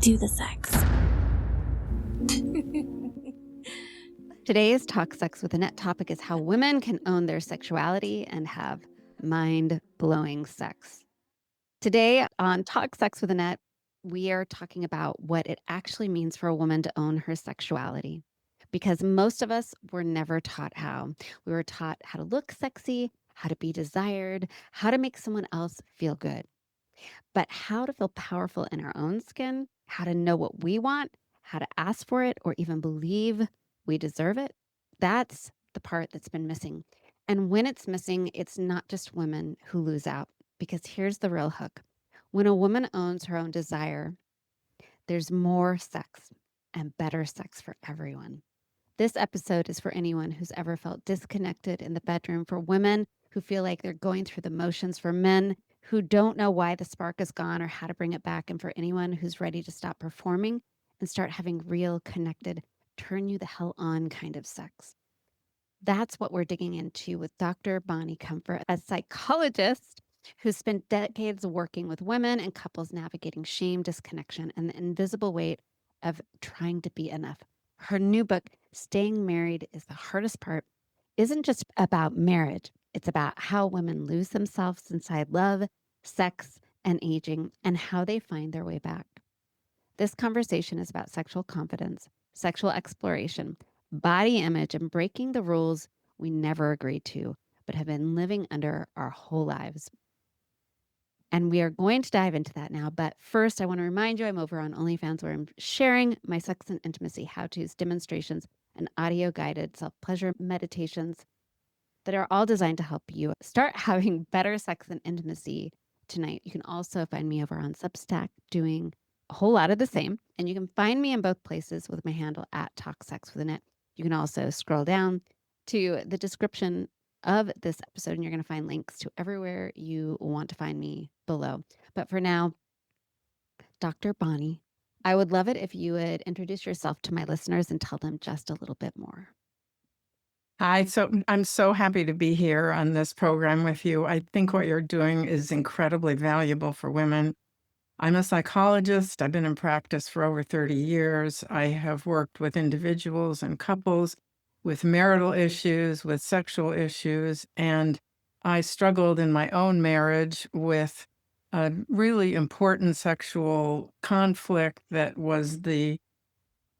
Do the sex. Today's Talk Sex with Annette topic is how women can own their sexuality and have mind-blowing sex. Today on Talk Sex with Annette, we are talking about what it actually means for a woman to own her sexuality. Because most of us were never taught how. We were taught how to look sexy, how to be desired, how to make someone else feel good. But how to feel powerful in our own skin, how to know what we want, how to ask for it, or even believe we deserve it, that's the part that's been missing. And when it's missing, it's not just women who lose out, because here's the real hook. When a woman owns her own desire, there's more sex and better sex for everyone. This episode is for anyone who's ever felt disconnected in the bedroom, for women who feel like they're going through the motions, for men who don't know why the spark is gone or how to bring it back, and for anyone who's ready to stop performing and start having real, connected, turn you the hell on kind of sex. That's what we're digging into with Dr. Bonnie Comfort, a psychologist who's spent decades working with women and couples navigating shame, disconnection, and the invisible weight of trying to be enough. Her new book, Staying Married is the Hardest Part, isn't just about marriage. It's about how women lose themselves inside love, sex, and aging, and how they find their way back. This conversation is about sexual confidence, sexual exploration, body image, and breaking the rules we never agreed to, but have been living under our whole lives. And we are going to dive into that now. But first, I want to remind you I'm over on OnlyFans, where I'm sharing my sex and intimacy how-tos, demonstrations, and audio-guided self-pleasure meditations that are all designed to help you start having better sex and intimacy tonight. You can also find me over on Substack doing a whole lot of the same. And you can find me in both places with my handle at Talk Sex with Annette. You can also scroll down to the description of this episode, and you're going to find links to everywhere you want to find me below. But for now, Dr. Bonnie, I would love it if you would introduce yourself to my listeners and tell them just a little bit more. Hi, I'm so happy to be here on this program with you. I think what you're doing is incredibly valuable for women. I'm a psychologist. I've been in practice for over 30 years. I have worked with individuals and couples with marital issues, with sexual issues, and I struggled in my own marriage with a really important sexual conflict that was the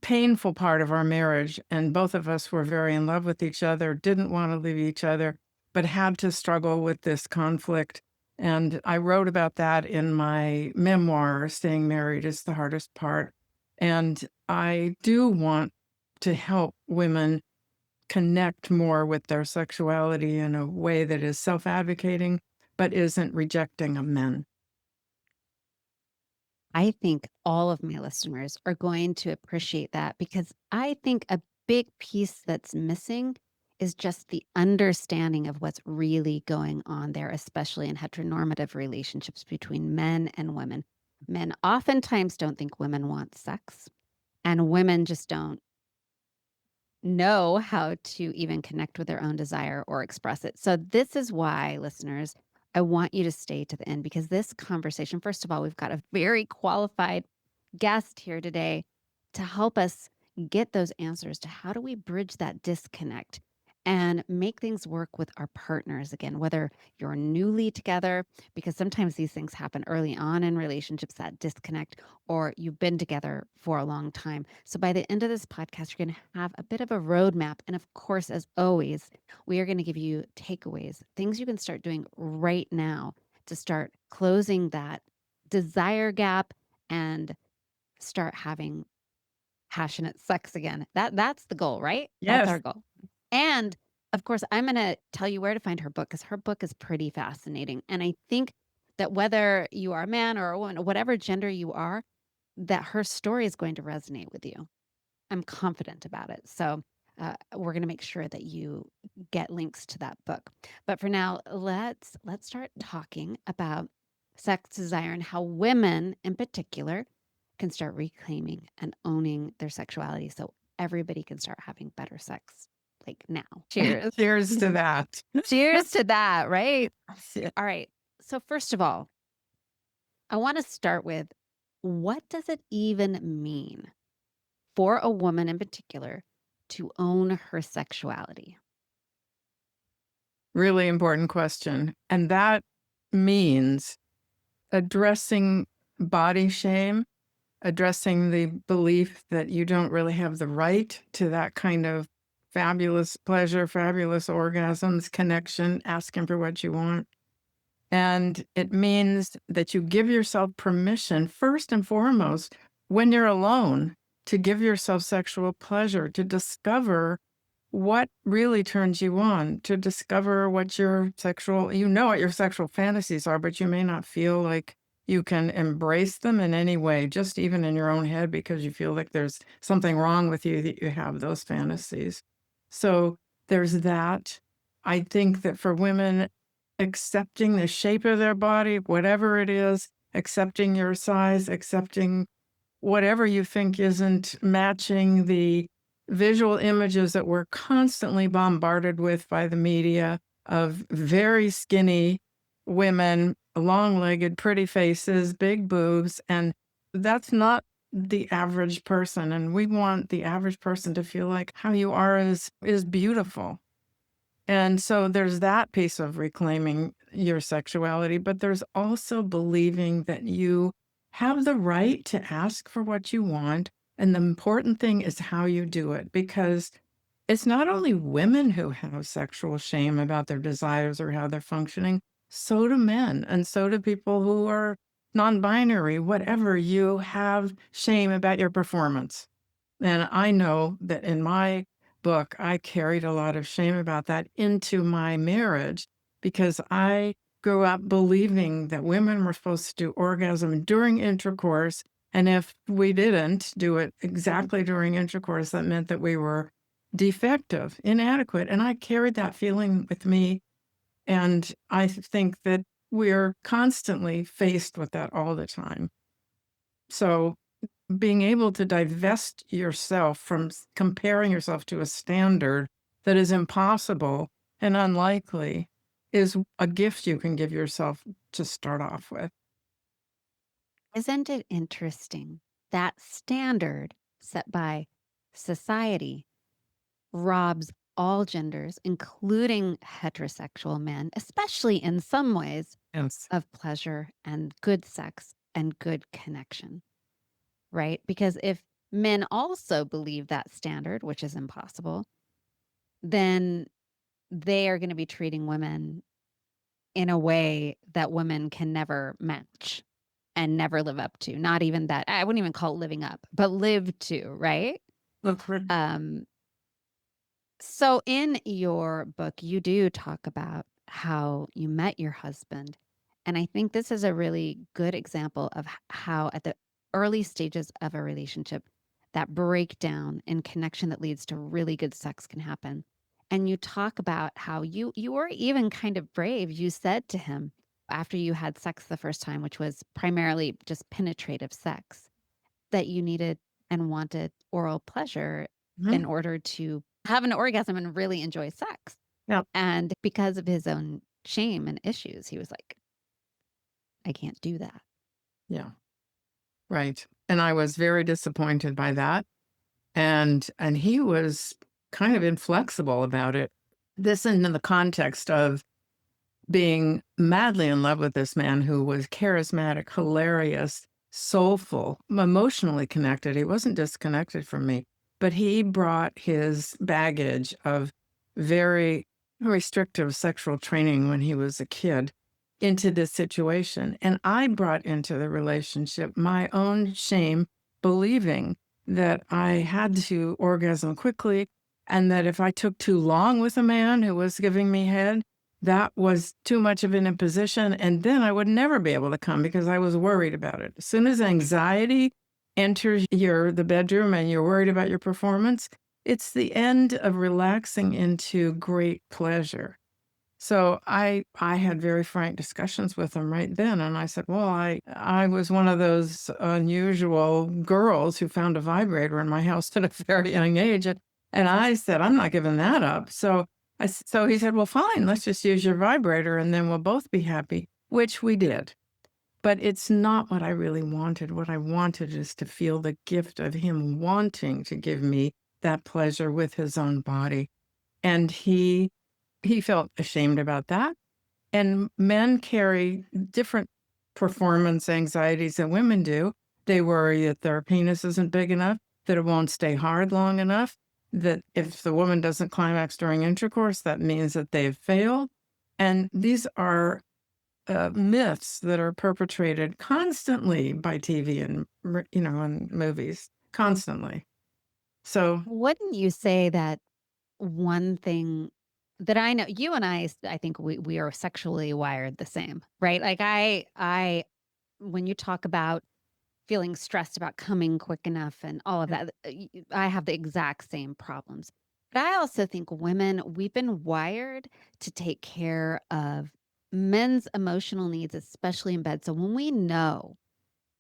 painful part of our marriage, and both of us were very in love with each other, didn't want to leave each other, but had to struggle with this conflict. And I wrote about that in my memoir, Staying Married is the Hardest Part. And I do want to help women connect more with their sexuality in a way that is self-advocating, but isn't rejecting of men. I think all of my listeners are going to appreciate that, because I think a big piece that's missing is just the understanding of what's really going on there, especially in heteronormative relationships between men and women. Men oftentimes don't think women want sex, and women just don't know how to even connect with their own desire or express it. So this is why, listeners, I want you to stay to the end, because this conversation, first of all, we've got a very qualified guest here today to help us get those answers to how do we bridge that disconnect and make things work with our partners again, whether you're newly together, because sometimes these things happen early on in relationships, that disconnect, or you've been together for a long time. So by the end of this podcast, you're going to have a bit of a roadmap. And of course, as always, we are going to give you takeaways, things you can start doing right now to start closing that desire gap and start having passionate sex again. That's the goal, right? That's Yes. our goal. And of course, I'm going to tell you where to find her book, because her book is pretty fascinating. And I think that whether you are a man or a woman, or whatever gender you are, that her story is going to resonate with you. I'm confident about it. So we're going to make sure that you get links to that book. But for now, let's start talking about sex desire and how women in particular can start reclaiming and owning their sexuality, so everybody can start having better sex, like now. Cheers. Cheers to that. Cheers to that, right? All right. So first of all, I want to start with what does it even mean for a woman in particular to own her sexuality? Really important question. And that means addressing body shame, addressing the belief that you don't really have the right to that kind of fabulous pleasure, fabulous orgasms, connection, asking for what you want. And it means that you give yourself permission, first and foremost, when you're alone, to give yourself sexual pleasure, to discover what really turns you on, to discover what your sexual, you know what your sexual fantasies are, but you may not feel like you can embrace them in any way, just even in your own head, because you feel like there's something wrong with you that you have those fantasies. So there's that. I think that for women, accepting the shape of their body, whatever it is, accepting your size, accepting whatever you think isn't matching the visual images that we're constantly bombarded with by the media of very skinny women, long-legged, pretty faces, big boobs, and that's not the average person, and we want the average person to feel like how you are is beautiful. And so there's that piece of reclaiming your sexuality, but there's also believing that you have the right to ask for what you want. And the important thing is how you do it, because it's not only women who have sexual shame about their desires or how they're functioning, so do men, and so do people who are non binary, whatever. You have shame about your performance. And I know that in my book, I carried a lot of shame about that into my marriage because I grew up believing that women were supposed to do orgasm during intercourse. And if we didn't do it exactly during intercourse, that meant that we were defective, inadequate. And I carried that feeling with me. And I think that we're constantly faced with that all the time. So being able to divest yourself from comparing yourself to a standard that is impossible and unlikely is a gift you can give yourself to start off with. Isn't it interesting that standard set by society robs all genders, including heterosexual men, especially in some ways, Yes. of pleasure and good sex and good connection, right? Because if men also believe that standard, which is impossible, then they are going to be treating women in a way that women can never match and never live up to. Not even that, I wouldn't even call it living up, but live to, right? Look, we're Um, So in your book, you do talk about how you met your husband. And I think this is a really good example of how at the early stages of a relationship, that breakdown in connection that leads to really good sex can happen. And you talk about how you were even kind of brave. You said to him after you had sex the first time, which was primarily just penetrative sex, that you needed and wanted oral pleasure in Mhm. order to have an orgasm and really enjoy sex. Yeah, And because of his own shame and issues, he was like, I can't do that. yeah, right. And I was very disappointed by that. And he was kind of inflexible about it. This in the context of being madly in love with this man who was charismatic, hilarious, soulful, emotionally connected. He wasn't disconnected from me, but he brought his baggage of very restrictive sexual training when he was a kid into this situation. And I brought into the relationship my own shame, believing that I had to orgasm quickly and that if I took too long with a man who was giving me head, that was too much of an imposition, and then I would never be able to come because I was worried about it. As soon as anxiety enters the bedroom and you're worried about your performance, it's the end of relaxing into great pleasure. So I had very frank discussions with him right then, and I said, "Well, I was one of those unusual girls who found a vibrator in my house at a very young age," and I said, "I'm not giving that up." So he said, "Well, fine, let's just use your vibrator, and then we'll both be happy," which we did. but it's not what I really wanted. What I wanted is to feel the gift of him wanting to give me that pleasure with his own body, and he felt ashamed about that, and men carry different performance anxieties than women do. They worry that their penis isn't big enough, that it won't stay hard long enough, that if the woman doesn't climax during intercourse, that means that they've failed. And these are myths that are perpetrated constantly by TV and, and movies, constantly. So, Wouldn't you say that one thing that I know you and I think we are sexually wired the same, right? Like I when you talk about feeling stressed about coming quick enough and all of that, I have the exact same problems. But I also think women, we've been wired to take care of men's emotional needs, especially in bed. So when we know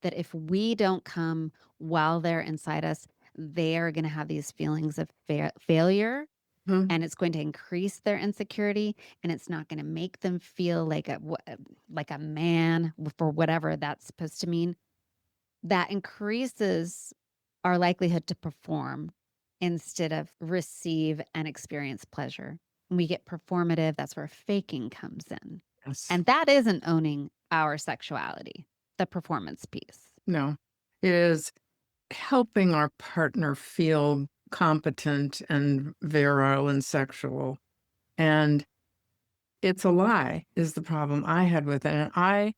that if we don't come while they're inside us, they are going to have these feelings of failure, mhm, and it's going to increase their insecurity, and it's not going to make them feel like like a man for whatever that's supposed to mean. That increases our likelihood to perform instead of receive and experience pleasure. When we get performative, that's where faking comes in. yes, And that isn't owning our sexuality, the performance piece. no, it is helping our partner feel competent and virile and sexual. And it's a lie is the problem I had with it. And I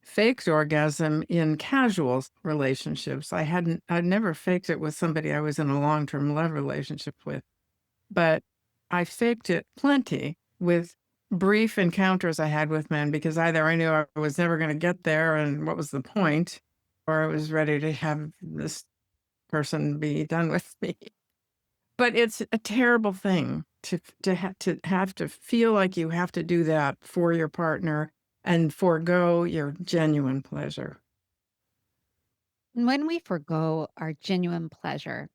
faked orgasm in casual relationships. I'd never faked it with somebody I was in a long-term love relationship with, but I faked it plenty with brief encounters I had with men because either I knew I was never going to get there and what was the point, or I was ready to have this person be done with me. But it's a terrible thing to have to feel like you have to do that for your partner and forego your genuine pleasure. And when we forego our genuine pleasure,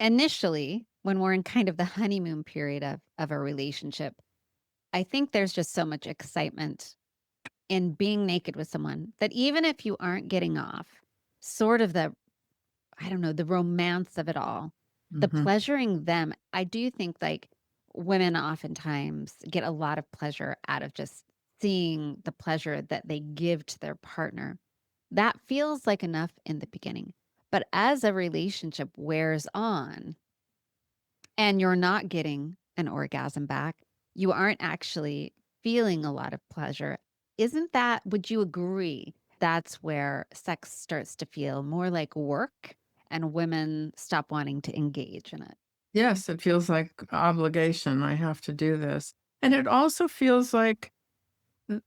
initially, when we're in kind of the honeymoon period of a relationship, I think there's just so much excitement in being naked with someone that even if you aren't getting off, sort of I don't know, the romance of it all, the Mhm. pleasuring them, I do think like women oftentimes get a lot of pleasure out of just seeing the pleasure that they give to their partner. That feels like enough in the beginning. But as a relationship wears on and you're not getting an orgasm back, you aren't actually feeling a lot of pleasure. Isn't that, would you agree? That's where sex starts to feel more like work and women stop wanting to engage in it. Yes, it feels like obligation, I have to do this. And it also feels like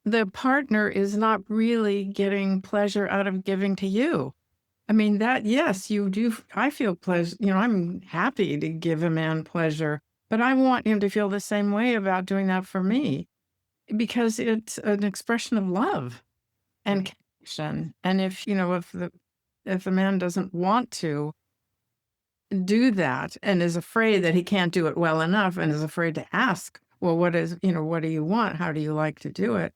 the partner is not really getting pleasure out of giving to you. I mean, that yes, you do I feel pleasure I'm happy to give a man pleasure, but I want him to feel the same way about doing that for me because it's an expression of love and Right. connection. And if the man doesn't want to do that and is afraid that he can't do it well enough and is afraid to ask, well, what do you want? How do you like to do it?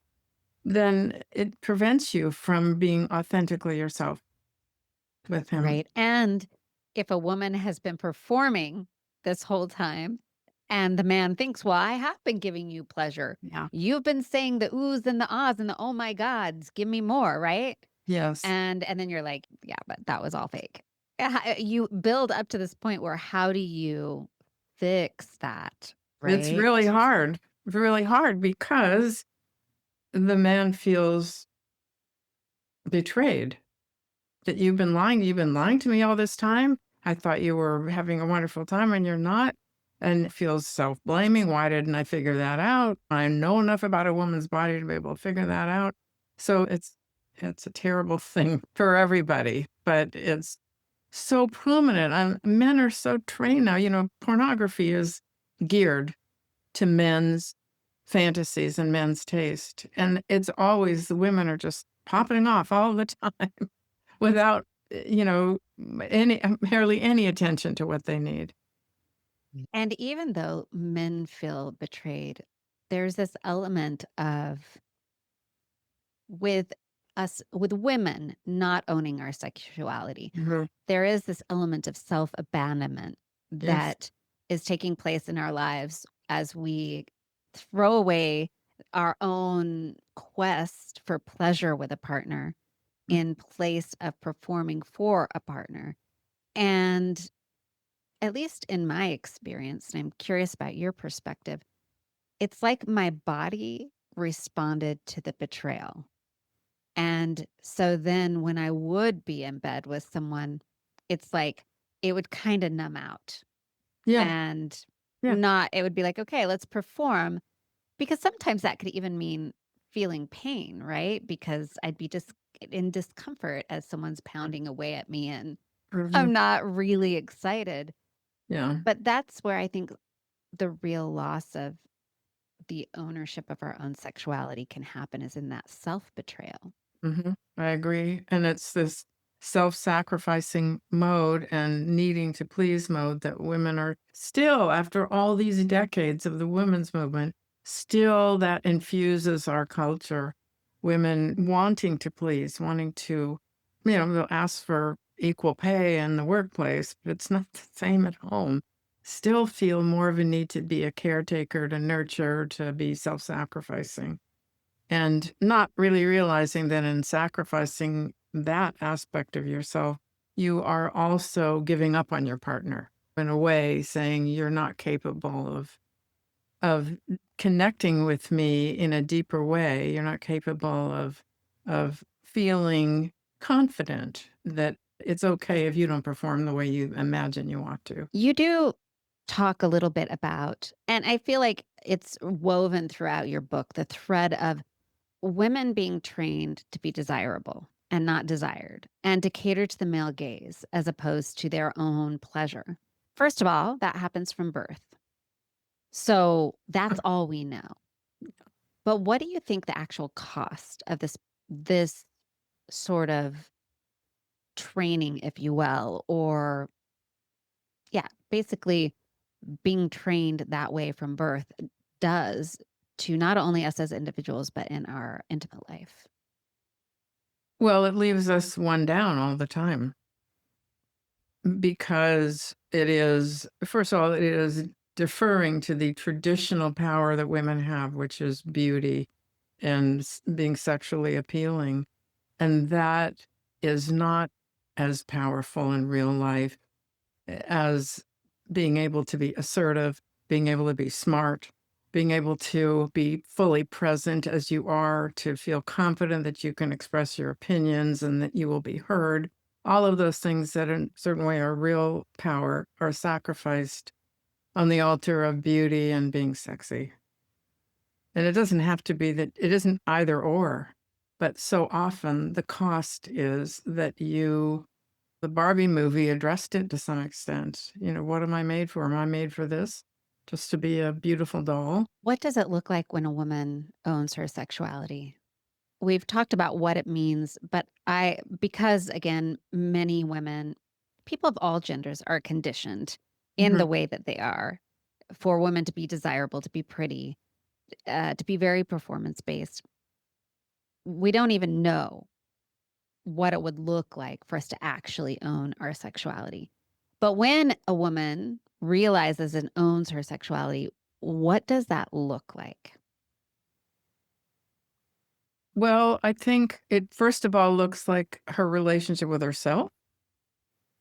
Then it prevents you from being authentically yourself with him. Right. And if a woman has been performing this whole time and the man thinks, well, I have been giving you pleasure. Yeah. You've been saying the oohs and the ahs and the oh my gods, give me more, right? Yes. And then you're like, "Yeah, but that was all fake." You build up to this point where how do you fix that, It's right? really hard because the man feels betrayed. That you've been lying to me all this time? I thought you were having a wonderful time and you're not, and feels self-blaming, "Why didn't I figure that out? I know enough about a woman's body to be able to figure that out." So it's a terrible thing for everybody, but it's so prominent, and men are so trained now, pornography is geared to men's fantasies and men's taste, and it's always the women are just popping off all the time without, any barely any attention to what they need. And even though men feel betrayed, there's this element of with us with women not owning our sexuality. Mhm. There is this element of self-abandonment Yes. that is taking place in our lives as we throw away our own quest for pleasure with a partner Mm. in place of performing for a partner. And at least in my experience, and I'm curious about your perspective, it's like my body responded to the betrayal. And so then when I would be in bed with someone, it's like it would kind of numb out Yeah, and yeah. not, it would be like, okay, let's perform. Because sometimes that could even mean feeling pain, right? Because I'd be just in discomfort as someone's pounding away at me and Mhm. I'm not really excited. Yeah. But that's where I think the real loss of the ownership of our own sexuality can happen is in that self betrayal. Mhm. I agree, and it's this self-sacrificing mode and needing to please mode that women are still, after all these decades of the women's movement, still that infuses our culture. Women wanting to please, wanting to, they'll ask for equal pay in the workplace, but it's not the same at home. Still feel more of a need to be a caretaker, to nurture, to be self-sacrificing. And not really realizing that in sacrificing that aspect of yourself, you are also giving up on your partner in a way, saying you're not capable of connecting with me in a deeper way. You're not capable of feeling confident that it's okay if you don't perform the way you imagine you want to. You do talk a little bit about, and I feel like it's woven throughout your book, the thread of women being trained to be desirable and not desired, and to cater to the male gaze as opposed to their own pleasure. First of all, that happens from birth. So that's all we know. But what do you think the actual cost of this sort of training, if you will, or yeah, basically being trained that way from birth does to not only us as individuals, but in our intimate life? Well, it leaves us one down all the time. Because it is first of all, it is deferring to the traditional power that women have, which is beauty and being sexually appealing. And that is not as powerful in real life as being able to be assertive, being able to be smart, being able to be fully present as you are, to feel confident that you can express your opinions and that you will be heard. All of those things that in a certain way are real power are sacrificed on the altar of beauty and being sexy. And it doesn't have to be that it isn't either or, but so often the cost is that the Barbie movie addressed it to some extent. What am I made for? Am I made for this? Just to be a beautiful doll? What does it look like when a woman owns her sexuality? We've talked about what it means, but because again, many women, people of all genders are conditioned in the Mhm. way that they are for women to be desirable, to be pretty, to be very performance based. We don't even know what it would look like for us to actually own our sexuality. But when a woman realizes and owns her sexuality, what does that look like? Well, I think it first of all looks like her relationship with herself.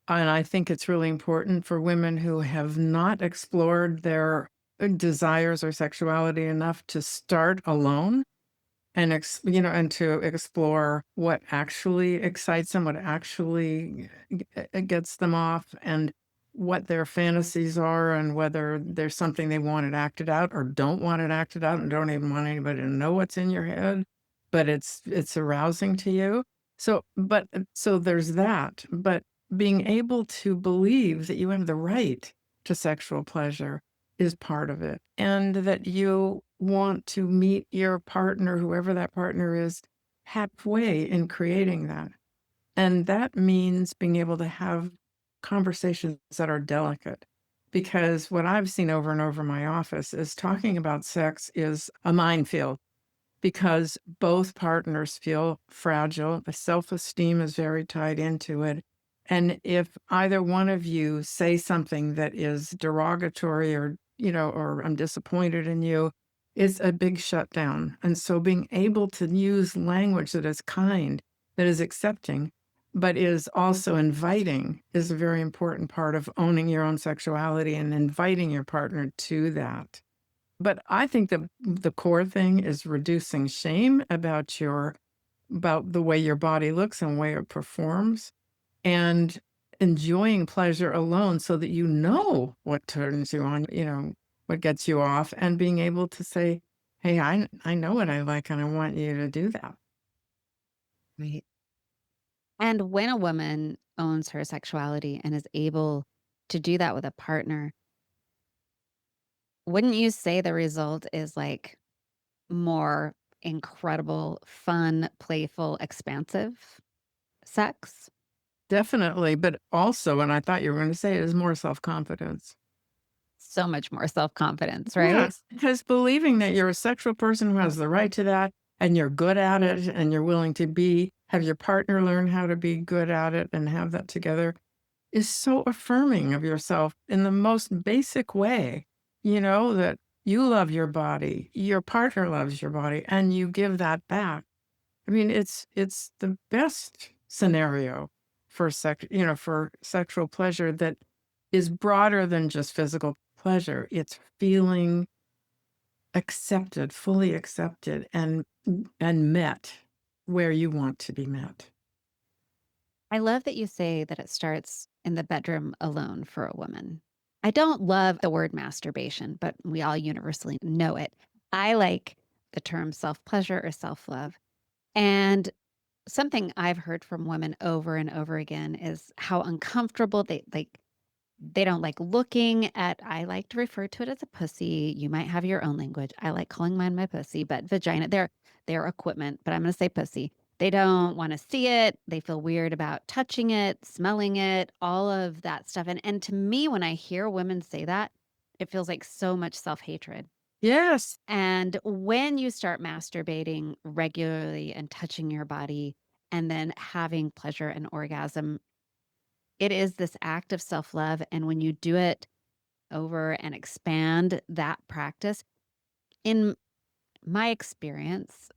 And I think it's really important for women who have not explored their desires or sexuality enough to start alone and and to explore what actually excites them, what actually gets them off, and what their fantasies are, and whether there's something they want it acted out or don't want it acted out, and don't even want anybody to know what's in your head, but it's arousing to you. So there's that, but being able to believe that you have the right to sexual pleasure is part of it, and that you want to meet your partner, whoever that partner is, halfway in creating that. And that means being able to have conversations that are delicate. Because what I've seen over and over in my office is talking about sex is a minefield because both partners feel fragile. The self-esteem is very tied into it. And if either one of you say something that is derogatory or, or I'm disappointed in you, it's a big shutdown. And so being able to use language that is kind, that is accepting, but is also inviting is a very important part of owning your own sexuality and inviting your partner to that. But I think the core thing is reducing shame about the way your body looks and way it performs, and enjoying pleasure alone so that you know what turns you on, what gets you off, and being able to say, "Hey, I know what I like, and I want you to do that." Right. And when a woman owns her sexuality and is able to do that with a partner, wouldn't you say the result is like more incredible, fun, playful, expansive sex? Definitely, but also, and I thought you were gonna say it, is more self-confidence. So much more self-confidence, right? Yes, because believing that you're a sexual person who has the right to that, and you're good at it, and you're willing to have your partner learn how to be good at it and have that together is so affirming of yourself in the most basic way, that you love your body, your partner loves your body, and you give that back. I mean, it's the best scenario for for sexual pleasure that is broader than just physical pleasure. It's feeling accepted, fully accepted, and met where you want to be met. I love that you say that it starts in the bedroom alone for a woman. I don't love the word masturbation, but we all universally know it. I like the term self-pleasure or self-love. And something I've heard from women over and over again is how uncomfortable they don't like looking at. I like to refer to it as a pussy. You might have your own language. I like calling mine my pussy, but vagina, they're equipment, but I'm going to say pussy. They don't want to see it. They feel weird about touching it, smelling it, all of that stuff. And to me, when I hear women say that, it feels like so much self-hatred. Yes. And when you start masturbating regularly and touching your body and then having pleasure and orgasm, it is this act of self-love. And when you do it over and expand that practice, in my experience,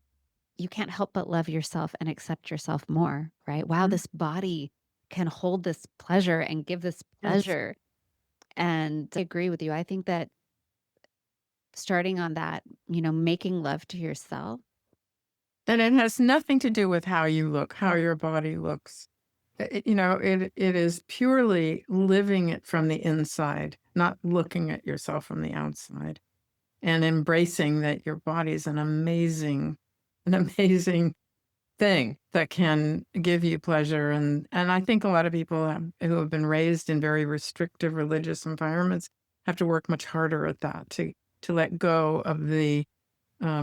you can't help but love yourself and accept yourself more, right? Wow, Mhm. this body can hold this pleasure and give this Yes. pleasure. And I agree with you. I think that starting on that, making love to yourself. And it has nothing to do with how you look, how your body looks. It is purely living it from the inside, not looking at yourself from the outside, and embracing that your body is an amazing thing that can give you pleasure. And I think a lot of people who have been raised in very restrictive religious environments have to work much harder at that to let go of the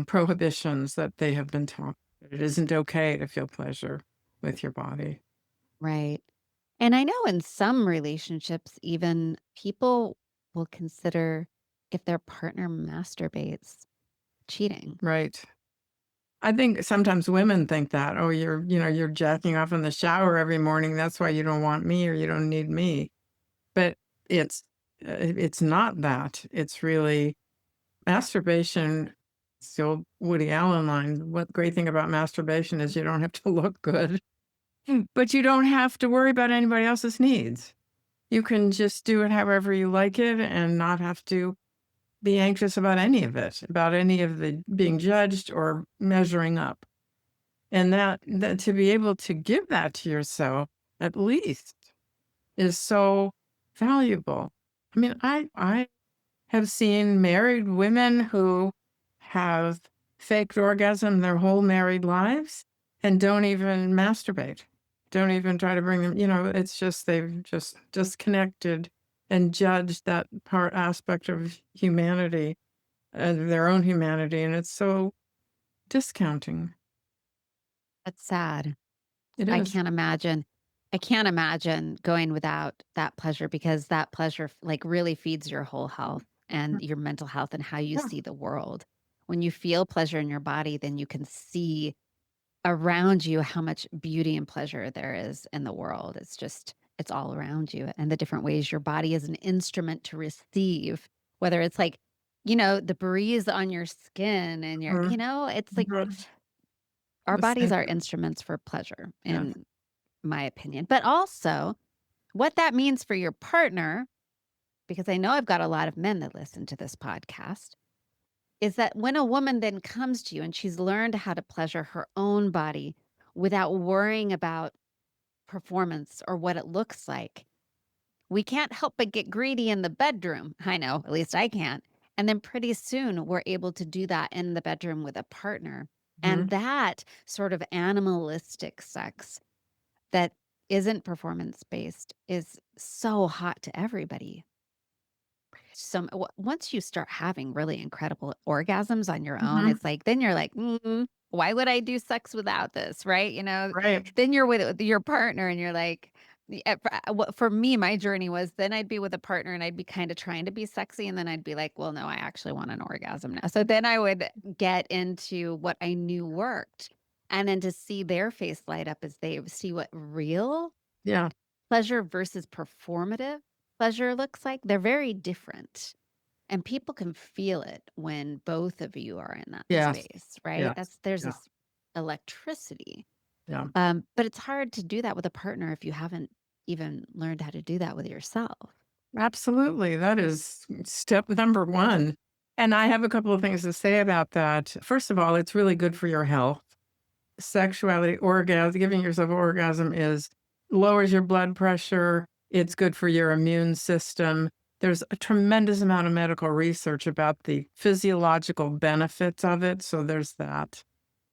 prohibitions that they have been taught. It isn't okay to feel pleasure with your body. Right. And I know in some relationships, even people will consider if their partner masturbates cheating. Right. I think sometimes women think that, "Oh, you're jacking off in the shower every morning. That's why you don't want me or you don't need me." But it's it's not that. It's really masturbation. It's the old Woody Allen line. What great thing about masturbation is you don't have to look good, but you don't have to worry about anybody else's needs. You can just do it however you like it and not have to be anxious about any of it, about any of the being judged or measuring up. And that to be able to give that to yourself, at least, is so valuable. I mean, I have seen married women who have faked orgasm their whole married lives and don't even masturbate, don't even try to bring them, it's just they've just disconnected and judged that part aspect of humanity, their own humanity, and it's so discounting. That's sad. It I is. can't imagine. I can't imagine going without that pleasure because that pleasure like really feeds your whole health and your mental health and how you Yeah. see the world. When you feel pleasure in your body, then you can see around you how much beauty and pleasure there is in the world. It's all around you and the different ways your body is an instrument to receive, whether it's like, the breeze on your skin and Mhm. it's like Mhm. our The bodies sense are of instruments for pleasure, yes. in my opinion. But also, what that means for your partner, because I know I've got a lot of men that listen to this podcast, is that when a woman then comes to you and she's learned how to pleasure her own body without worrying about performance or what it looks like, we can't help but get greedy in the bedroom. I know, at least I can't. And then pretty soon we're able to do that in the bedroom with a partner. And Mhm. that sort of animalistic sex that isn't performance based is so hot to everybody. Once you start having really incredible orgasms on your own, Mhm. it's like then you're like, why would I do sex without this, right? Right. Then you're with your partner, and you're like, what for me, my journey was then I'd be with a partner, and I'd be kind of trying to be sexy, and then I'd be like, well, no, I actually want an orgasm now. So then I would get into what I knew worked, and then to see their face light up as they see what real Yeah. pleasure versus performative pleasure looks like, they're very different. And people can feel it when both of you are in that Yes. space, right? Yes. There's Yeah. this electricity. Yeah. But it's hard to do that with a partner if you haven't even learned how to do that with yourself. Absolutely. That is step number 1. And I have a couple of things to say about that. First of all, it's really good for your health. Sexuality, orgasm, giving yourself orgasm is lowers your blood pressure. It's good for your immune system. There's a tremendous amount of medical research about the physiological benefits of it. So there's that.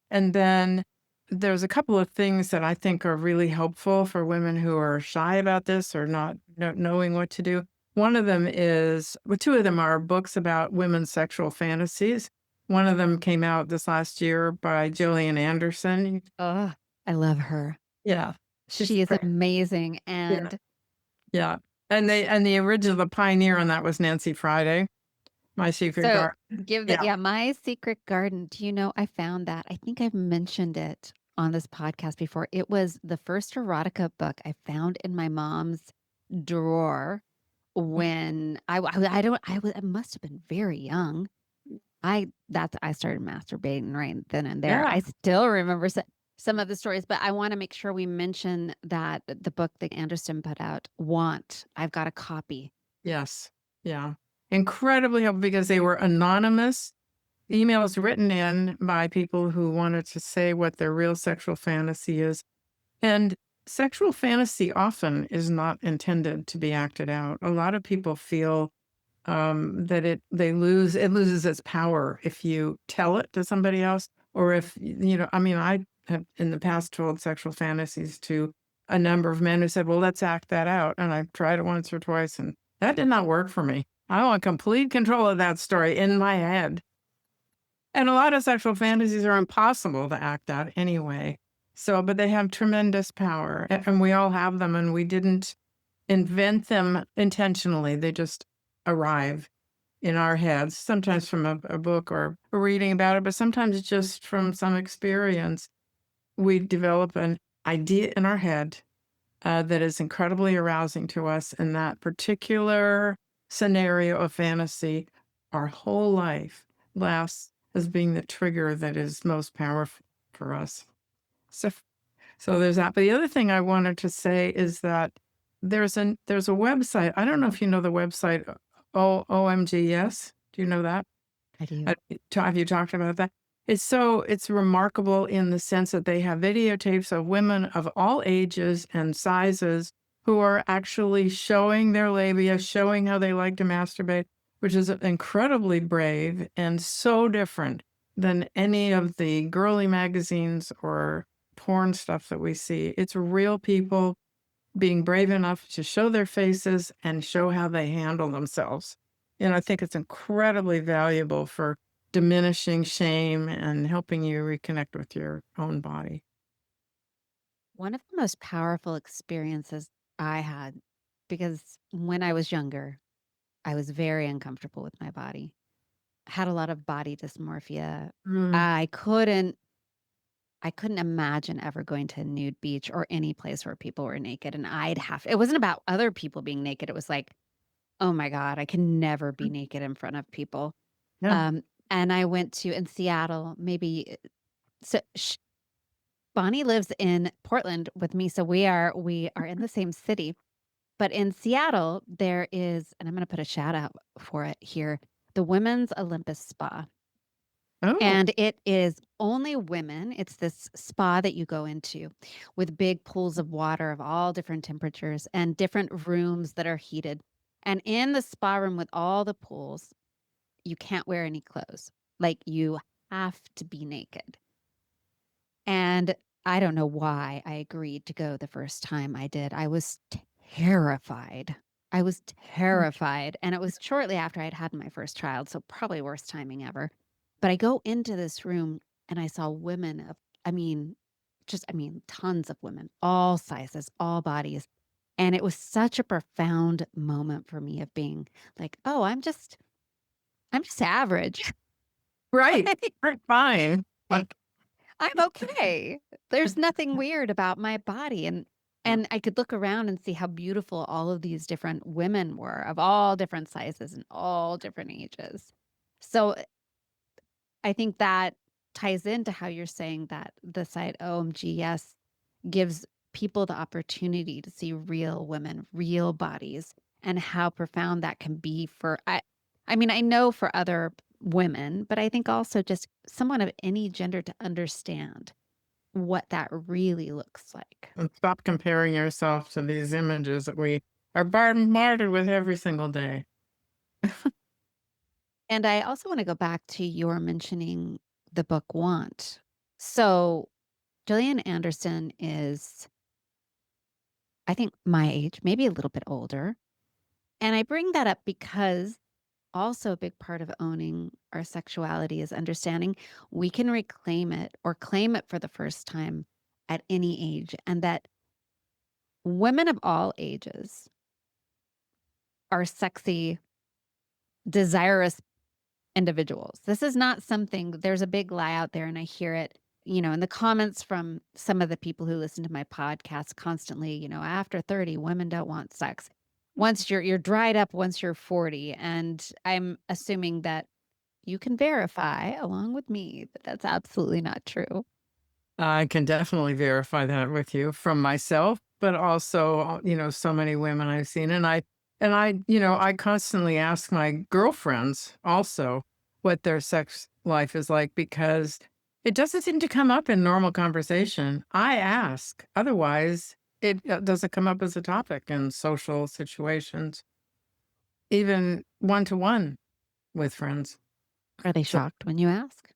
And then there's a couple of things that I think are really helpful for women who are shy about this or not knowing what to do. One of them is, well, two of them are books about women's sexual fantasies. One of them came out this last year by Gillian Anderson. Oh, I love her. Yeah, she's She is great. amazing. Yeah, And yeah. And the original, the pioneer on that was Nancy Friday, My Secret so Garden. Yeah. yeah, My Secret Garden. Do you know I found that? I think I've mentioned it on this podcast before. It was the first erotica book I found in my mom's drawer when I don't I must have been very young. I started masturbating right then and there. Yeah. I still remember some of the stories, but I want to make sure we mention that the book that Anderson put out, Want. I've got a copy. Yes. Yeah. Incredibly helpful because they were anonymous emails written in by people who wanted to say what their real sexual fantasy is. And sexual fantasy often is not intended to be acted out. A lot of people feel that it loses its power if you tell it to somebody else, or if I mean, I have in the past told sexual fantasies to a number of men who said, "Well, let's act that out," and I've tried it once or twice, and that did not work for me. I want complete control of that story in my head. And a lot of sexual fantasies are impossible to act out anyway. So, but they have tremendous power, and we all have them, and we didn't invent them intentionally. They just arrive in our heads, sometimes from a book or reading about it, but sometimes just from some experience. We develop an idea in our head that is incredibly arousing to us in that particular scenario of fantasy. Our whole life lasts as being the trigger that is most powerful for us. So, so there's that. But the other thing I wanted to say is that there's a website. I don't know if you know the website OMGS. Do you know that? I do. Have you talked about that? It's remarkable in the sense that they have videotapes of women of all ages and sizes who are actually showing their labia, showing how they like to masturbate, which is incredibly brave and so different than any of the girly magazines or porn stuff that we see. It's real people being brave enough to show their faces and show how they handle themselves. And I think it's incredibly valuable for diminishing shame and helping you reconnect with your own body. One of the most powerful experiences I had, because when I was younger, I was very uncomfortable with my body. had a lot of body dysmorphia. Mm. I couldn't I couldn't imagine ever going to a nude beach or any place where people were naked, and it wasn't about other people being naked, it was like, "Oh my god, I can never be naked in front of people." Yeah. Um, and I went to in Seattle, maybe so sh Bonnie lives in Portland with me, so we are in the same city, but in Seattle, there is and I'm gonna put a shout out for it here, the Women's Olympus Spa. Oh, And it is only women. It's this spa that you go into with big pools of water of all different temperatures and different rooms that are heated. And in the spa room with all the pools, you can't wear any clothes. Like you have to be naked. And I don't know why I agreed to go the first time I did. I was terrified. I was terrified. And it was shortly after I'd had my first child, so probably worst timing ever. But I go into this room and I saw women of, I mean, tons of women, all sizes, all bodies. And it was such a profound moment for me of being like, oh, I'm just average. right. Like, Right, fine. But I'm okay. There's nothing weird about my body, and I could look around and see how beautiful all of these different women were of all different sizes and all different ages. So, I think that ties into how you're saying that the site OMG, yes, gives people the opportunity to see real women, real bodies, and how profound that can be for I mean, I know for other women, but I think also just someone of any gender to understand what that really looks like. and stop comparing yourself to these images that we are bombarded with every single day. And I also want to go back to your mentioning the book Want. So, Gillian Anderson is, I think, my age, maybe a little bit older. And I bring that up because also a big part of owning our sexuality is understanding we can reclaim it or claim it for the first time at any age, and that women of all ages are sexy, desirous individuals. This is not something there's a big lie out there, and I hear it, in the comments from some of the people who listen to my podcast constantly, after 30, women don't want sex. Once you're dried up once you're 40, and I'm assuming that you can verify along with me that that's absolutely not true. I can definitely verify that with you from myself, but also, so many women I've seen. I constantly ask my girlfriends also what their sex life is like because it doesn't seem to come up in normal conversation. I ask. Otherwise, it doesn't come up as a topic in social situations, even one to one with friends. Are they So shocked when you ask?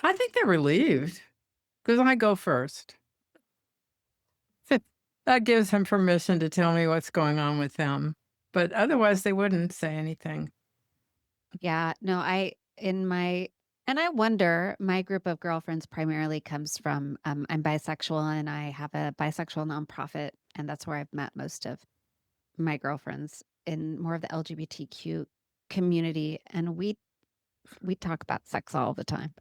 I think they're relieved because I go first. That gives him permission to tell me what's going on with them, but otherwise, they wouldn't say anything. Yeah, no, and I wonder, my group of girlfriends primarily comes from, I'm bisexual and I have a bisexual nonprofit, and that's where I've met most of my girlfriends in more of the LGBTQ community. And we talk about sex all the time.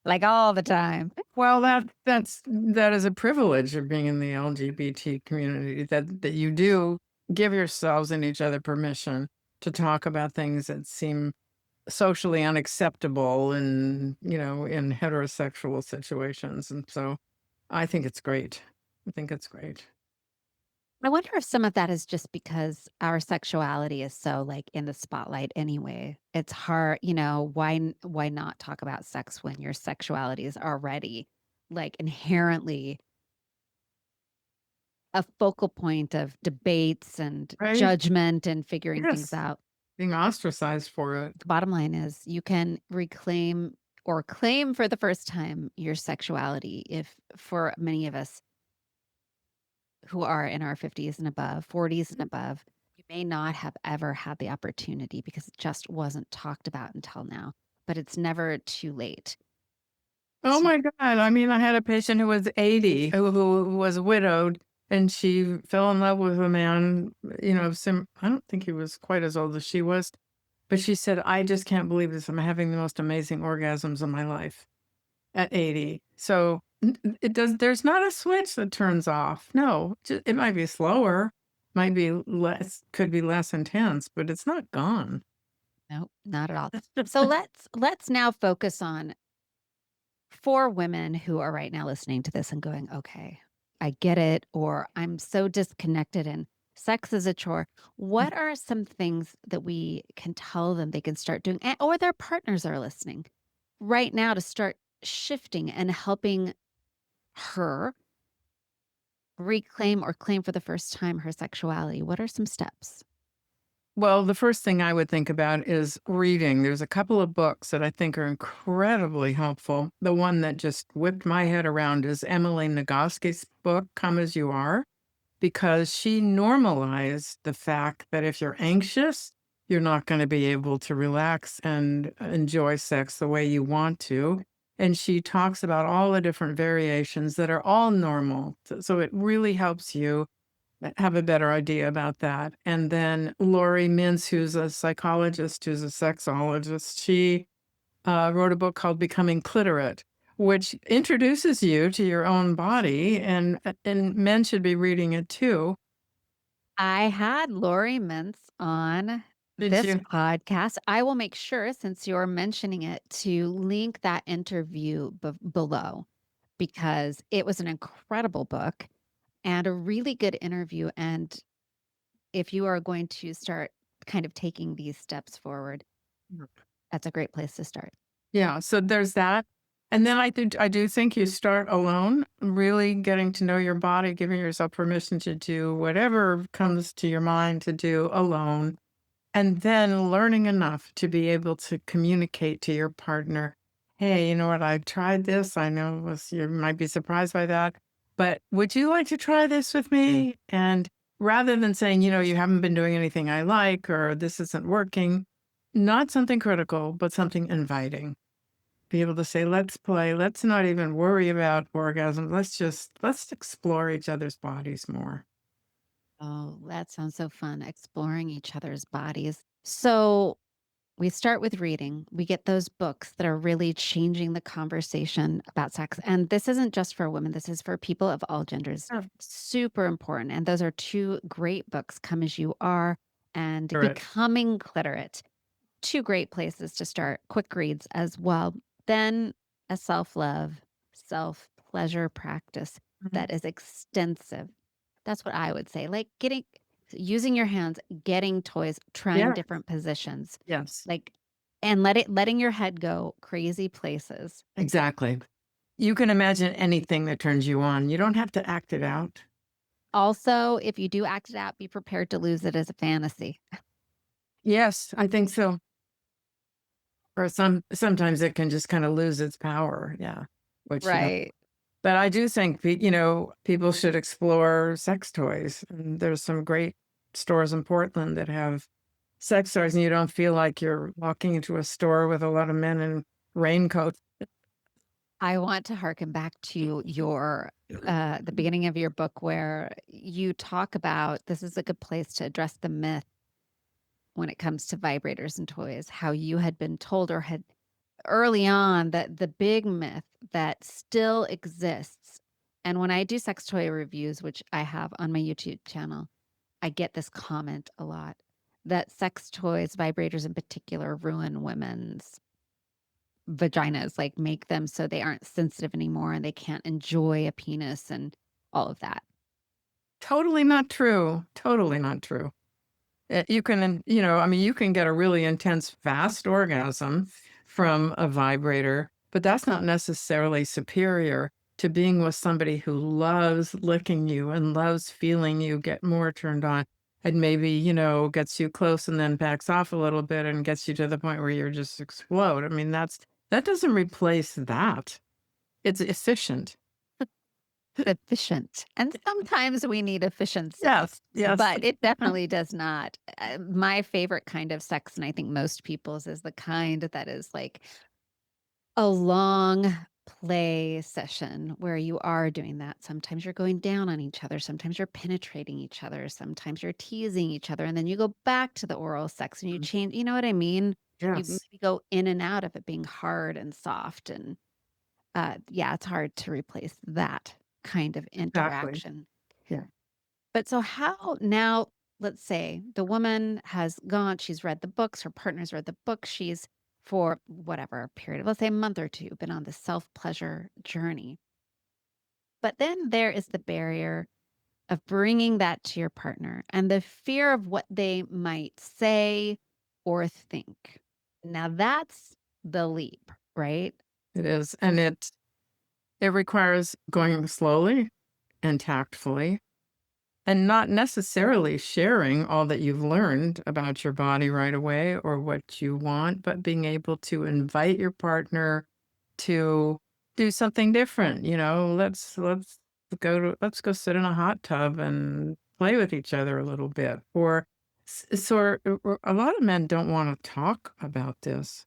Like all the time. Well, that is a privilege of being in the LGBT community, that you do give yourselves and each other permission to talk about things that seem socially unacceptable in heterosexual situations, and so I think it's great. I think it's great. I wonder if some of that is just because our sexuality is so, like, in the spotlight anyway. It's hard, why not talk about sex when your sexuality is already, like, inherently a focal point of debates and Right? judgment and figuring things Yes. out. Being ostracized for it. The bottom line is you can reclaim or claim for the first time your sexuality if for many of us who are in our 50s and above, 40s and above, we may not have ever had the opportunity because it just wasn't talked about until now. But it's never too late. Oh To, my god, I mean, I had a patient who was 80 who was widowed, and she fell in love with a man, I don't think he was quite as old as she was, But she said, "I just can't believe this. I'm having the most amazing orgasms of my life at 80." So there's not a switch that turns off. No, it might be slower, might be less, could be less intense, but it's not gone. Nope, not at all. So let's now focus on for women who are right now listening to this and going, okay, I get it, or I'm so disconnected and sex is a chore. What are some things that we can tell them they can start doing, or their partners are listening right now to start shifting and helping her reclaim or claim for the first time her sexuality? What are some steps? Well, the first thing I would think about is reading. There's a couple of books that I think are incredibly helpful. The one that just whipped my head around is Emily Nagoski's book, Come As You Are, because she normalized the fact that if you're anxious, you're not going to be able to relax and enjoy sex the way you want to. And she talks about all the different variations that are all normal. So it really helps you have a better idea about that. And then Lori Mintz, who's a psychologist, who's a sexologist, she wrote a book called Becoming Clitorate, which introduces you to your own body, and men should be reading it too. I had Lori Mintz on Did this you? podcast. I will make sure, since you're mentioning it, to link that interview below because it was an incredible book and a really good interview. And if you are going to start kind of taking these steps forward, that's a great place to start. Yeah, so there's that. And then I do think you start alone, really getting to know your body, giving yourself permission to do whatever comes to your mind to do alone. And then learning enough to be able to communicate to your partner, "Hey, you know what? I tried this. I know you might be surprised by that, but would you like to try this with me?" And rather than saying, "You haven't been doing anything I like," or "This isn't working," not something critical, but something inviting. Be able to say, "Let's play. Let's not even worry about orgasm. Let's explore each other's bodies more." Oh, that sounds so fun, exploring each other's bodies. So, we start with reading. We get those books that are really changing the conversation about sex. And this isn't just for women, this is for people of all genders. Yeah. Super important. And those are two great books, Come As You Are and Correct. Becoming Clitorate. Two great places to start, quick reads as well. Then a self love, self pleasure practice Mhm. that is extensive. That's what I would say. Like using your hands, getting toys, trying Yeah. different positions, Yes. like, and letting your head go crazy places. Exactly. You can imagine anything that turns you on. You don't have to act it out. Also, if you do act it out, be prepared to lose it as a fantasy. Yes, I think so. Or sometimes it can just kinda lose its power, yeah, which you don't. Right. But I do think people should explore sex toys, and there's some great stores in Portland that have sex toys, and you don't feel like you're walking into a store with a lot of men in raincoats. I want to harken back to your the beginning of your book where you talk about this is a good place to address the myth when it comes to vibrators and toys, how you had been told or had early on that the big myth that still exists. And when I do sex toy reviews, which I have on my YouTube channel, I get this comment a lot that sex toys, vibrators in particular, ruin women's vaginas, like make them so they aren't sensitive anymore and they can't enjoy a penis and all of that. Totally not true, totally not true. You can, I mean, you can get a really intense, fast orgasm from a vibrator, but that's not necessarily superior to being with somebody who loves licking you and loves feeling you get more turned on and maybe, gets you close and then backs off a little bit and gets you to the point where you're just explode. I mean, that doesn't replace that. It's efficient. Efficient. And sometimes we need efficiency, Yes, yes. but it definitely does not. My favorite kind of sex, and I think most people's, is the kind that is like a long play session where you are doing that. Sometimes you're going down on each other, sometimes you're penetrating each other, sometimes you're teasing each other, and then you go back to the oral sex and you Mm. change, you know what I mean? You Yes, maybe go in and out of it being hard and soft and yeah, it's hard to replace that kind of exactly. interaction. Yeah. But so how now, let's say the woman has gone, she's read the books, her partner's read the book, she's for whatever period of, let's say a month or two, been on this self-pleasure journey. But then there is the barrier of bringing that to your partner and the fear of what they might say or think. Now that's the leap, right? It is, and it requires going slowly and tactfully, and not necessarily sharing all that you've learned about your body right away or what you want, but being able to invite your partner to do something different, let's go sit in a hot tub and play with each other a little bit. Or or a lot of men don't want to talk about this.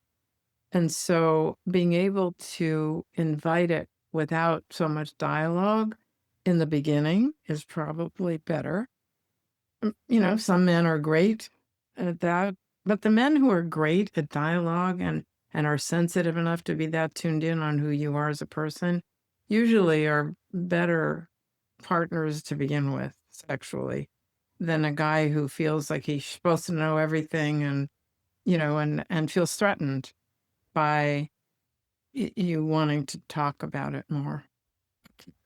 And so being able to invite it without so much dialogue in the beginning is probably better. Some men are great at that, but the men who are great at dialogue and are sensitive enough to be that tuned in on who you are as a person usually are better partners to begin with sexually than a guy who feels like he's supposed to know everything and feels threatened by you wanting to talk about it more.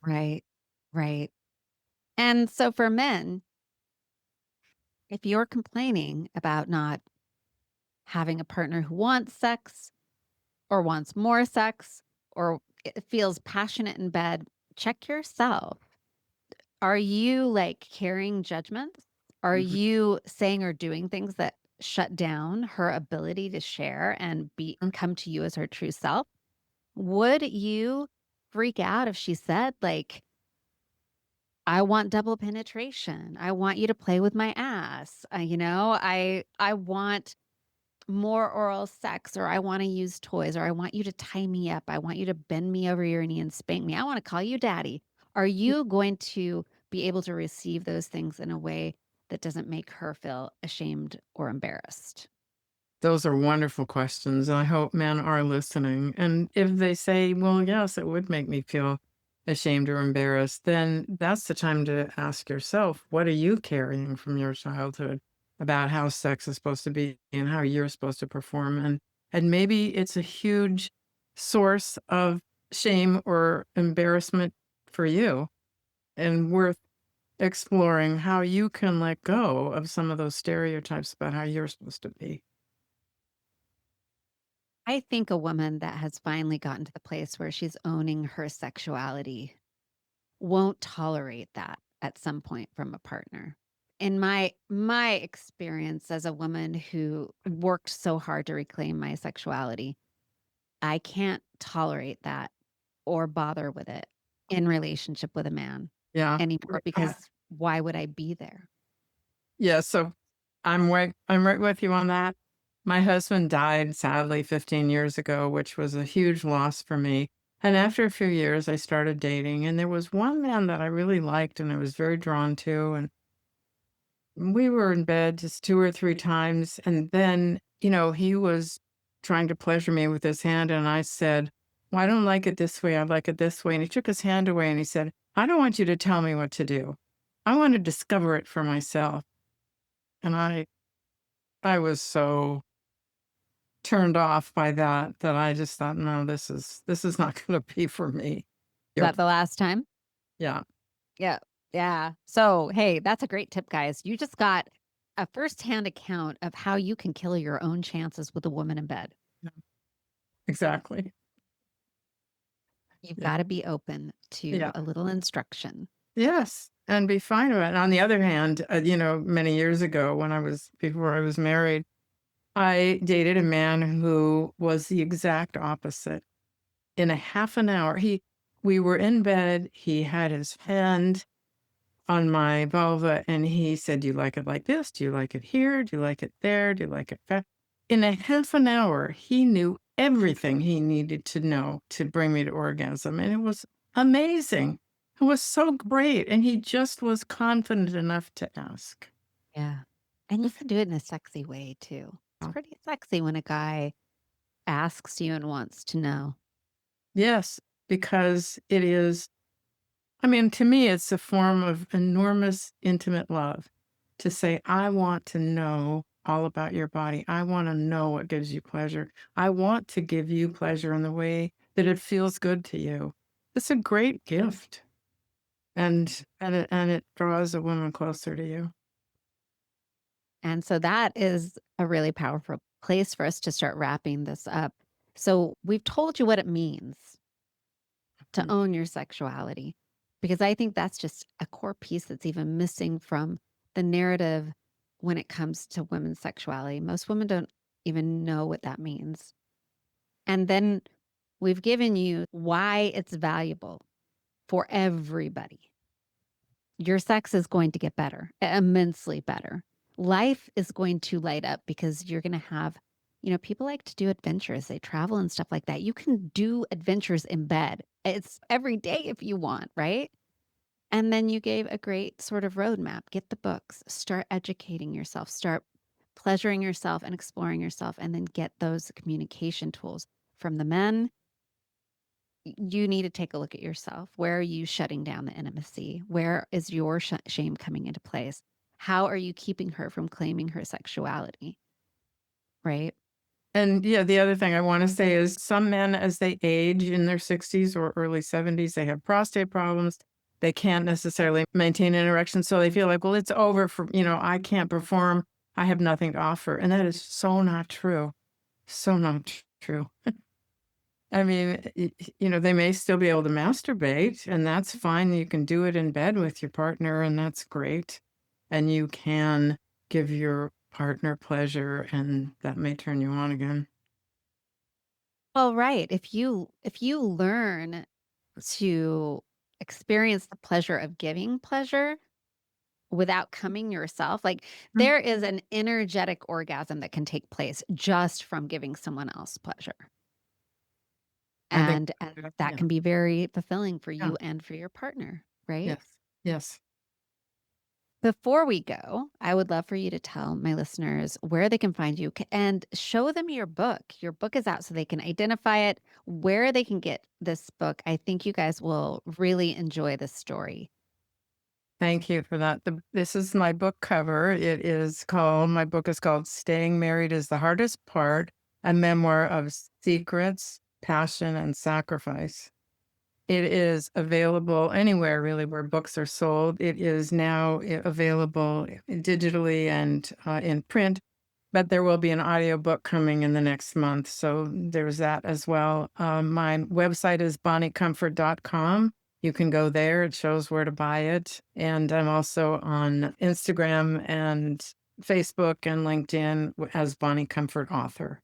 Right. Right. And so for men, if you're complaining about not having a partner who wants sex or wants more sex or it feels passionate in bed, check yourself. Are you like carrying judgments? Are Mhm. you saying or doing things that shut down her ability to share and be Mm, come to you as her true self? Would you freak out if she said like, I want double penetration. I want you to play with my ass. I want more oral sex, or I want to use toys, or I want you to tie me up. I want you to bend me over your knee and spank me. I want to call you daddy. Are you going to be able to receive those things in a way that doesn't make her feel ashamed or embarrassed? those are wonderful questions. I hope men are listening. And if they say, well, yes, it would make me feel ashamed or embarrassed, then that's the time to ask yourself, what are you carrying from your childhood about how sex is supposed to be and how you're supposed to perform? And maybe it's a huge source of shame or embarrassment for you and worth exploring how you can let go of some of those stereotypes about how you're supposed to be. I think a woman that has finally gotten to the place where she's owning her sexuality won't tolerate that at some point from a partner. In my experience as a woman who worked so hard to reclaim my sexuality, I can't tolerate that or bother with it in relationship with a man Yeah. anymore because why would I be there? Yeah, so I'm right with you on that. My husband died sadly 15 years ago, which was a huge loss for me. And after a few years, I started dating, and there was one man that I really liked and I was very drawn to. And we were in bed just 2 or 3 times, and then, he was trying to pleasure me with his hand, and I said, "Well, I don't like it this way, I like it this way," and he took his hand away and he said, "I don't want you to tell me what to do. I want to discover it for myself." And I was so turned off by that I just thought, "No, this is not gonna be for me." Is Yep. that the last time? Yeah. Yeah. Yeah. So, hey, that's a great tip, guys. You just got a firsthand account of how you can kill your own chances with a woman in bed. Yeah. Exactly. You've Yeah. got to be open to Yeah. a little instruction. Yes, and be fine with it. And on the other hand, many years ago before I was married, I dated a man who was the exact opposite. In a half an hour, we were in bed, he had his hand on my vulva and he said, "Do you like it like this? Do you like it here? Do you like it there? Do you like it that?" In a half an hour, he knew everything he needed to know to bring me to orgasm, and it was amazing. It was so great, and he just was confident enough to ask. Yeah. And you can do it in a sexy way too. It's pretty sexy when a guy asks you and wants to know. Yes, because it is, I mean, to me, it's a form of enormous intimate love to say, I want to know all about your body. I want to know what gives you pleasure. I want to give you pleasure in the way that it feels good to you. It's a great gift. And it draws a woman closer to you. And so that is a really powerful place for us to start wrapping this up. So we've told you what it means to Mm. own your sexuality, because I think that's just a core piece that's even missing from the narrative when it comes to women's sexuality. Most women don't even know what that means. And then we've given you why it's valuable for everybody. Your sex is going to get better, immensely better. Life is going to light up because you're going to have, people like to do adventures. They travel and stuff like that. You can do adventures in bed. It's every day if you want, right? And then you gave a great sort of roadmap. Get the books, start educating yourself, start pleasuring yourself and exploring yourself, and then get those communication tools from the men. You need to take a look at yourself. Where are you shutting down the intimacy? Where is your shame coming into place? How are you keeping her from claiming her sexuality? Right? And yeah, the other thing I want to say is some men, as they age in their 60s or early 70s, they have prostate problems. They can't necessarily maintain an erection. So they feel like, well, it's over for, I can't perform. I have nothing to offer. And that is so not true. So not true. I mean, they may still be able to masturbate, and that's fine. You can do it in bed with your partner, and that's great. And you can give your partner pleasure, and that may turn you on again. Well, right. If you learn to experience the pleasure of giving pleasure without coming yourself, like Mm. there is an energetic orgasm that can take place just from giving someone else pleasure. I think, And that yeah, can be very fulfilling for yeah, you and for your partner, right? yes, yes. Before we go, I would love for you to tell my listeners where they can find you and show them your book. Your book is out so they can identify it, where they can get this book. I think you guys will really enjoy this story. Thank you for that. This is my book cover. My book is called Staying Married is the Hardest Part, a memoir of secrets, passion, and sacrifice. It is available anywhere really where books are sold. It is now available digitally and in print, but there will be an audiobook coming in the next month. So there's that as well. My website is bonniecomfort.com. You can go there. It shows where to buy it. And I'm also on Instagram and Facebook and LinkedIn as Bonnie Comfort Author.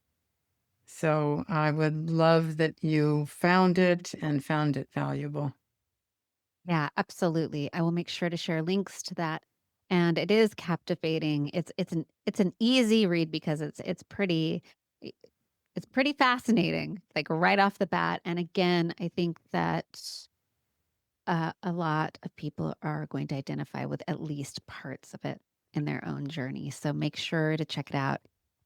So I would love that you found it and found it valuable. Yeah, absolutely. I will make sure to share links to that. And it is captivating. It's an easy read because i- it's pretty fascinating, like right off the bat. And again, I think that a lot of people are going to identify with at least parts of it in their own journey. So make sure to check it out.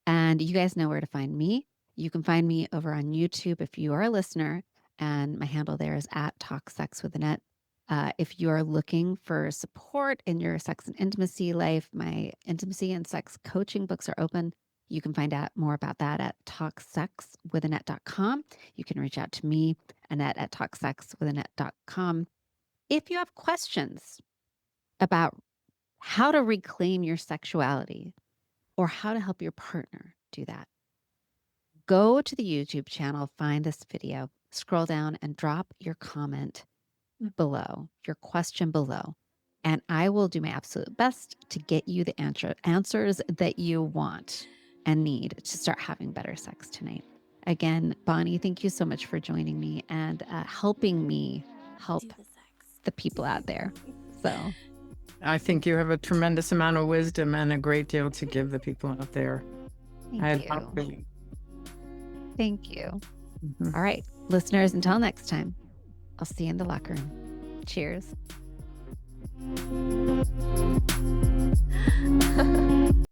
And you guys know where to find me. You can find me over on YouTube if you are a listener, and my handle there is at Talk Sex with Annette. If you are looking for support in your sex and intimacy life, my intimacy and sex coaching books are open. You can find out more about that at talksexwithannette.com. You can reach out to me, Annette at talksexwithannette.com. If you have questions about how to reclaim your sexuality or how to help your partner do that, go to the YouTube channel, find this video, scroll down and drop your comment below, your question below. And I will do my absolute best to get you the answers that you want and need to start having better sex tonight. Again, Bonnie, thank you so much for joining me and helping me Do help the sex. the people out there. So I think you have a tremendous amount of wisdom and a great deal to give the people out there. I thank admire you. you. Thank you. Mhm. All right, listeners, until next time, I'll see you in the locker room. Cheers.